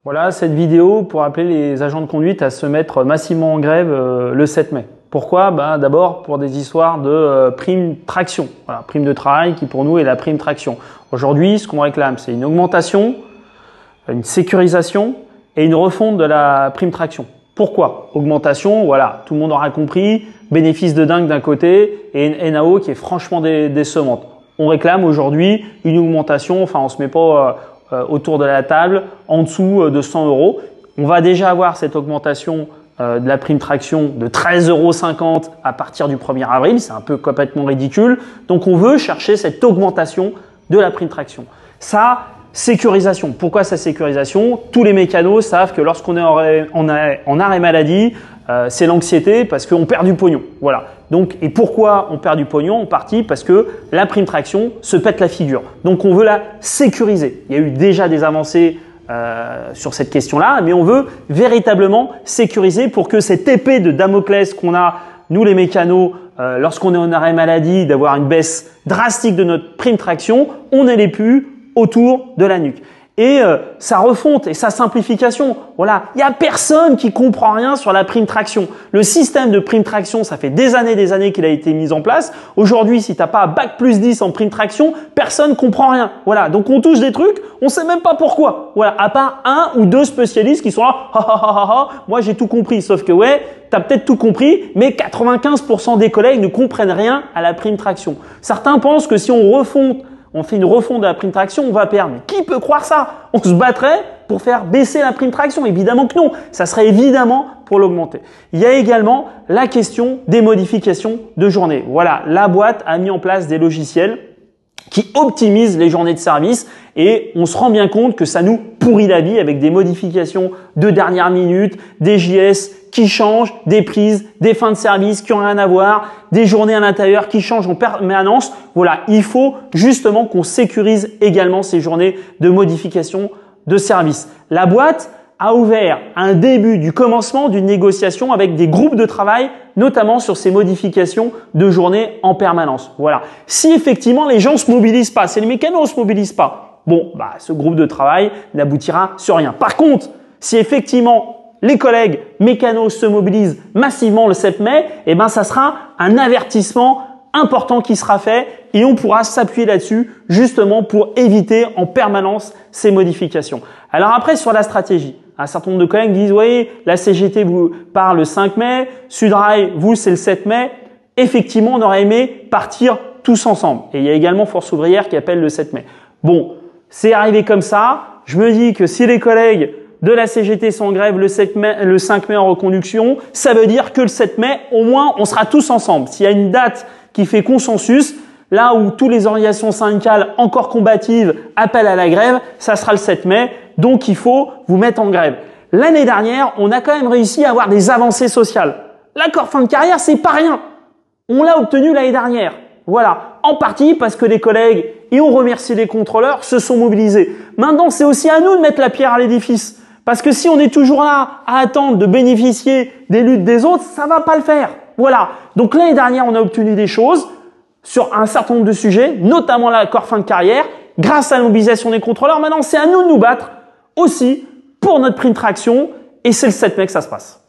Voilà cette vidéo pour appeler les agents de conduite à se mettre massivement en grève le 7 mai. Pourquoi? D'abord pour des histoires de prime traction. Voilà, prime de travail qui pour nous est la prime traction. Aujourd'hui, ce qu'on réclame, c'est une augmentation, une sécurisation et une refonte de la prime traction. Pourquoi? Augmentation, voilà, tout le monde aura compris, bénéfice de dingue d'un côté et une NAO qui est franchement décevante. On réclame aujourd'hui une augmentation, enfin on se met pas autour de la table en dessous de 100 €. On va déjà avoir cette augmentation de la prime traction de 13,50 € à partir du 1er avril. C'est un peu complètement ridicule. Donc on veut chercher cette augmentation de la prime traction. Ça, sécurisation. Pourquoi sa sécurisation? Tous les mécanos savent que lorsqu'on est en arrêt maladie, c'est l'anxiété parce qu'on perd du pognon. Voilà. Donc, et pourquoi on perd du pognon? En partie parce que la prime traction se pète la figure. Donc on veut la sécuriser. Il y a eu déjà des avancées sur cette question-là, mais on veut véritablement sécuriser pour que cette épée de Damoclès qu'on a, nous les mécanos, lorsqu'on est en arrêt maladie, d'avoir une baisse drastique de notre prime traction, on ne l'ait plus autour de la nuque. Et sa refonte et sa simplification, voilà, il y a personne qui comprend rien sur la prime traction. Le système de prime traction, ça fait des années qu'il a été mis en place. Aujourd'hui, si t'as pas bac+10 en prime traction, personne comprend rien. Voilà, donc on touche des trucs, on sait même pas pourquoi. Voilà, à part un ou deux spécialistes qui sont là, moi j'ai tout compris. Sauf que ouais, t'as peut-être tout compris, mais 95% des collègues ne comprennent rien à la prime traction. Certains pensent que si on fait une refonte de la prime traction, on va perdre. Mais qui peut croire ça? On se battrait pour faire baisser la prime traction? Évidemment que non. Ça serait évidemment pour l'augmenter. Il y a également la question des modifications de journée. Voilà, la boîte a mis en place des logiciels qui optimisent les journées de service et on se rend bien compte que ça nous pourrit la vie avec des modifications de dernière minute, des JS qui changent, des prises, des fins de service qui n'ont rien à voir, des journées à l'intérieur qui changent en permanence. Voilà, il faut justement qu'on sécurise également ces journées de modification de service. La boîte a ouvert un début du commencement d'une négociation avec des groupes de travail, notamment sur ces modifications de journée en permanence. Voilà. Si effectivement les gens se mobilisent pas, si les mécanos ne se mobilisent pas, bon, ce groupe de travail n'aboutira sur rien. Par contre, si effectivement les collègues mécanos se mobilisent massivement le 7 mai, ça sera un avertissement important qui sera fait et on pourra s'appuyer là-dessus justement pour éviter en permanence ces modifications. Alors après, sur la stratégie, un certain nombre de collègues disent « Oui, la CGT vous parle le 5 mai, Sudrail, vous, c'est le 7 mai. » Effectivement, on aurait aimé partir tous ensemble. Et il y a également Force ouvrière qui appelle le 7 mai. Bon, c'est arrivé comme ça. Je me dis que si les collègues de la CGT sont en grève le 5 mai en reconduction, ça veut dire que le 7 mai, au moins, on sera tous ensemble. S'il y a une date qui fait consensus, là où toutes les organisations syndicales encore combatives appellent à la grève, ça sera le 7 mai. Donc, il faut vous mettre en grève. L'année dernière, on a quand même réussi à avoir des avancées sociales. L'accord fin de carrière, c'est pas rien. On l'a obtenu l'année dernière. Voilà. En partie parce que les collègues, et on remercie les contrôleurs, se sont mobilisés. Maintenant, c'est aussi à nous de mettre la pierre à l'édifice. Parce que si on est toujours là à attendre de bénéficier des luttes des autres, ça va pas le faire. Voilà. Donc l'année dernière, on a obtenu des choses sur un certain nombre de sujets, notamment l'accord fin de carrière, grâce à la mobilisation des contrôleurs. Maintenant, c'est à nous de nous battre aussi pour notre prime traction et c'est le 7 mai que ça se passe.